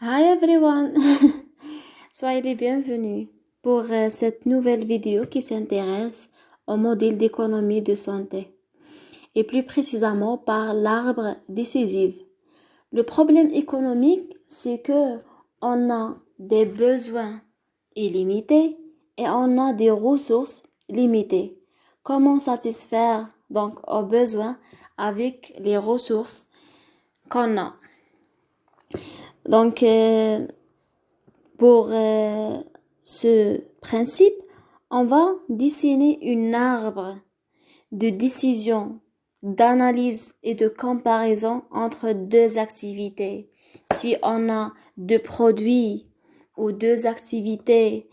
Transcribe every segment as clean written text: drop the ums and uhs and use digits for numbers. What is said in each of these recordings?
Hi everyone! Soyez les bienvenus pour cette nouvelle vidéo qui s'intéresse au modèle d'économie de santé et plus précisément par l'arbre décisif. Le problème économique, c'est que on a des besoins illimités et on a des ressources limitées. Comment satisfaire donc aux besoins avec les ressources qu'on a? Donc, pour ce principe, on va dessiner un arbre de décision, d'analyse et de comparaison entre deux activités. Si on a deux produits ou deux activités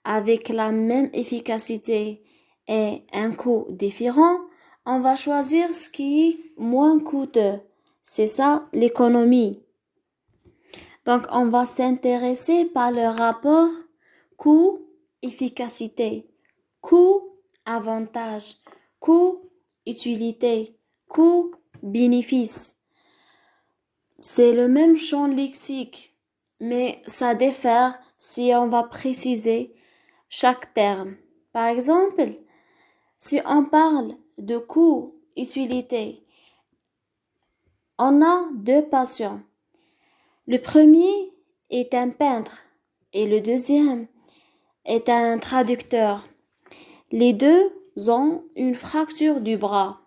avec la même efficacité et un coût différent, on va choisir ce qui est moins coûteux. C'est ça l'économie. Donc, on va s'intéresser par le rapport coût-efficacité, coût-avantage, coût-utilité, coût-bénéfice. C'est le même champ lexique, mais ça diffère si on va préciser chaque terme. Par exemple, si on parle de coût-utilité, on a deux patients. Le premier est un peintre et le deuxième est un traducteur. Les deux ont une fracture du bras.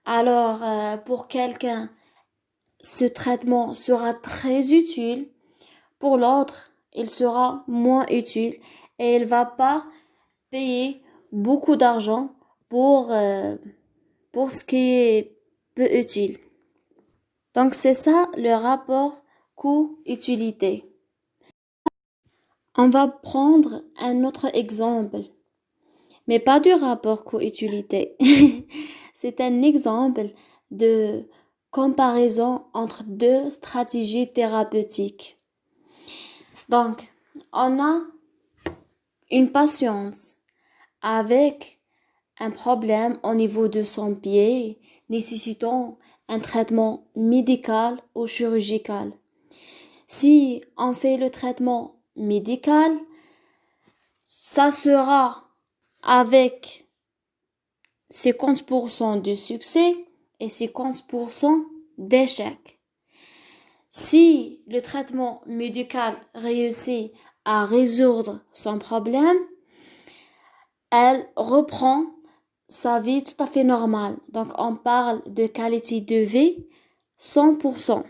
Alors, pour quelqu'un, ce traitement sera très utile. Pour l'autre, il sera moins utile et il va pas payer beaucoup d'argent pour ce qui est peu utile. Donc, c'est ça le rapport coût-utilité. On va prendre un autre exemple, mais pas du rapport coût-utilité. C'est un exemple de comparaison entre deux stratégies thérapeutiques. Donc, on a une patiente avec un problème au niveau de son pied nécessitant un traitement médical ou chirurgical. Si on fait le traitement médical, ça sera avec 50% de succès et 50% d'échec. Si le traitement médical réussit à résoudre son problème, elle reprend sa vie tout à fait normale. Donc, on parle de qualité de vie 100%.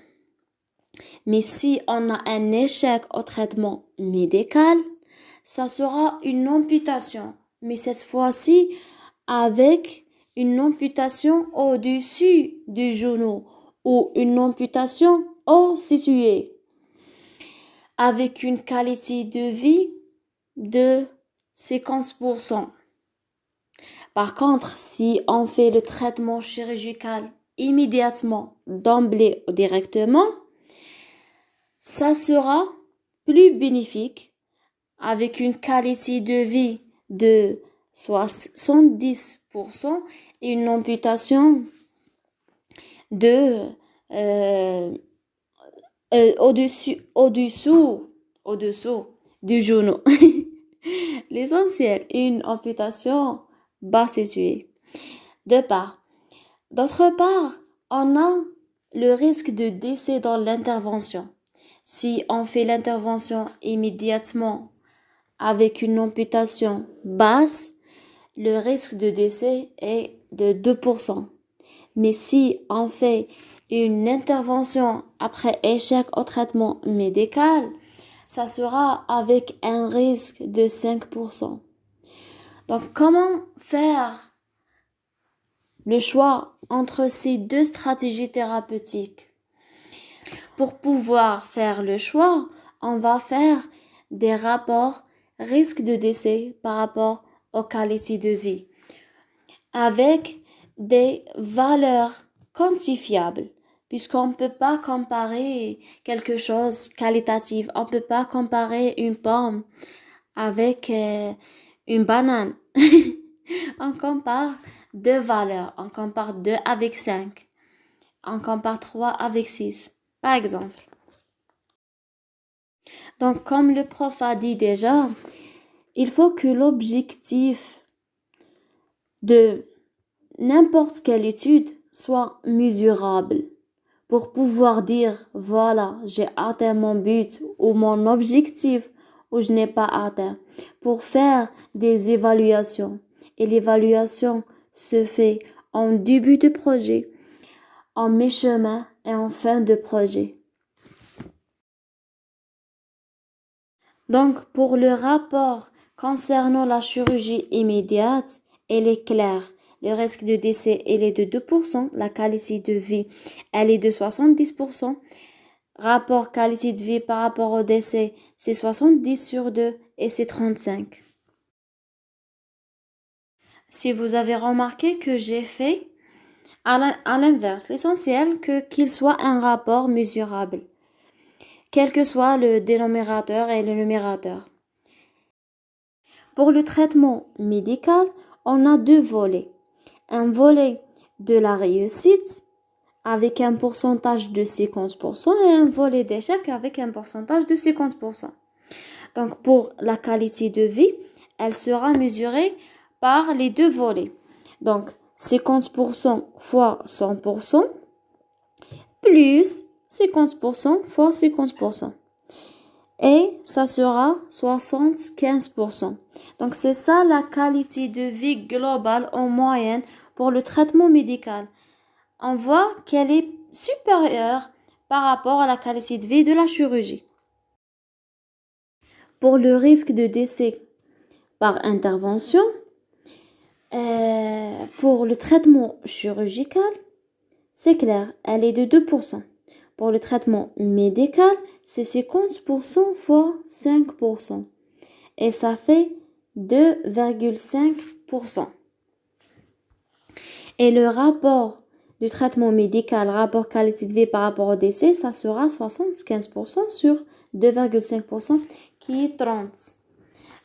Mais si on a un échec au traitement médical, ça sera une amputation. Mais cette fois-ci, avec une amputation au-dessus du genou ou une amputation au situé. Avec une qualité de vie de 50%. Par contre, si on fait le traitement chirurgical immédiatement, d'emblée ou directement, ça sera plus bénéfique avec une qualité de vie de 70% et une amputation de au-dessous du genou. L'essentiel, une amputation bas située. D'autre part, on a le risque de décès dans l'intervention. Si on fait l'intervention immédiatement avec une amputation basse, le risque de décès est de 2%. Mais si on fait une intervention après échec au traitement médical, ça sera avec un risque de 5%. Donc, comment faire le choix entre ces deux stratégies thérapeutiques? Pour pouvoir faire le choix, on va faire des rapports risque de décès par rapport aux qualités de vie avec des valeurs quantifiables puisqu'on ne peut pas comparer quelque chose qualitatif. On ne peut pas comparer une pomme avec une banane. On compare deux valeurs. On compare 2 avec 5. On compare 3 avec 6, par exemple. Donc, comme le prof a dit déjà, il faut que l'objectif de n'importe quelle étude soit mesurable pour pouvoir dire, voilà, j'ai atteint mon but ou mon objectif ou je n'ai pas atteint, pour faire des évaluations. Et l'évaluation se fait en début de projet, en mi-chemin et en fin de projet. Donc, pour le rapport concernant la chirurgie immédiate, elle est claire. Le risque de décès, elle est de 2%. La qualité de vie, elle est de 70%. Rapport qualité de vie par rapport au décès, c'est 70/2 et c'est 35. Si vous avez remarqué que j'ai fait à l'inverse, l'essentiel qu'il soit un rapport mesurable, quel que soit le dénominateur et le numérateur. Pour le traitement médical, on a deux volets. Un volet de la réussite avec un pourcentage de 50% et un volet d'échec avec un pourcentage de 50%. Donc, pour la qualité de vie, elle sera mesurée par les deux volets. Donc, 50% fois 100% plus 50% fois 50%. Et ça sera 75%. Donc, c'est ça la qualité de vie globale en moyenne pour le traitement médical. On voit qu'elle est supérieure par rapport à la qualité de vie de la chirurgie. Pour le risque de décès par intervention, pour le traitement chirurgical, c'est clair, elle est de 2%. Pour le traitement médical, c'est 50% fois 5%. Et ça fait 2,5%. Et le rapport du traitement médical, rapport qualité de vie par rapport au décès, ça sera 75% sur 2,5% qui est 30.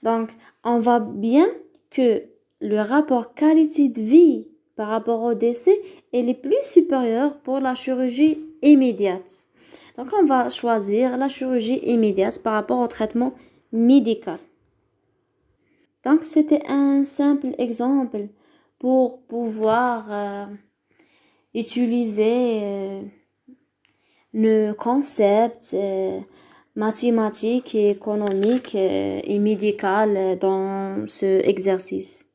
Donc, on voit bien que le rapport qualité de vie par rapport au décès, elle est plus supérieure pour la chirurgie immédiate. Donc, on va choisir la chirurgie immédiate par rapport au traitement médical. Donc, c'était un simple exemple pour pouvoir utiliser le concept mathématique et économique et médical dans ce exercice.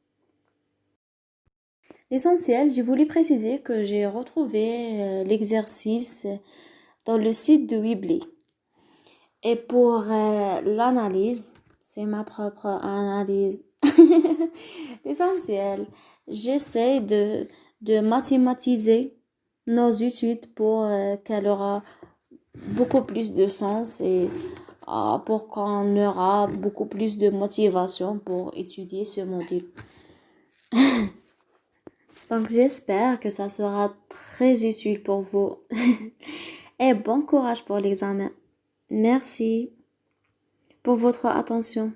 L'essentiel, je voulais préciser que j'ai retrouvé l'exercice dans le site de Weebly. Et pour l'analyse, c'est ma propre analyse. L'essentiel, j'essaie de mathématiser nos études pour qu'elle aura beaucoup plus de sens et pour qu'on aura beaucoup plus de motivation pour étudier ce module. Donc j'espère que ça sera très utile pour vous. Et bon courage pour l'examen. Merci pour votre attention.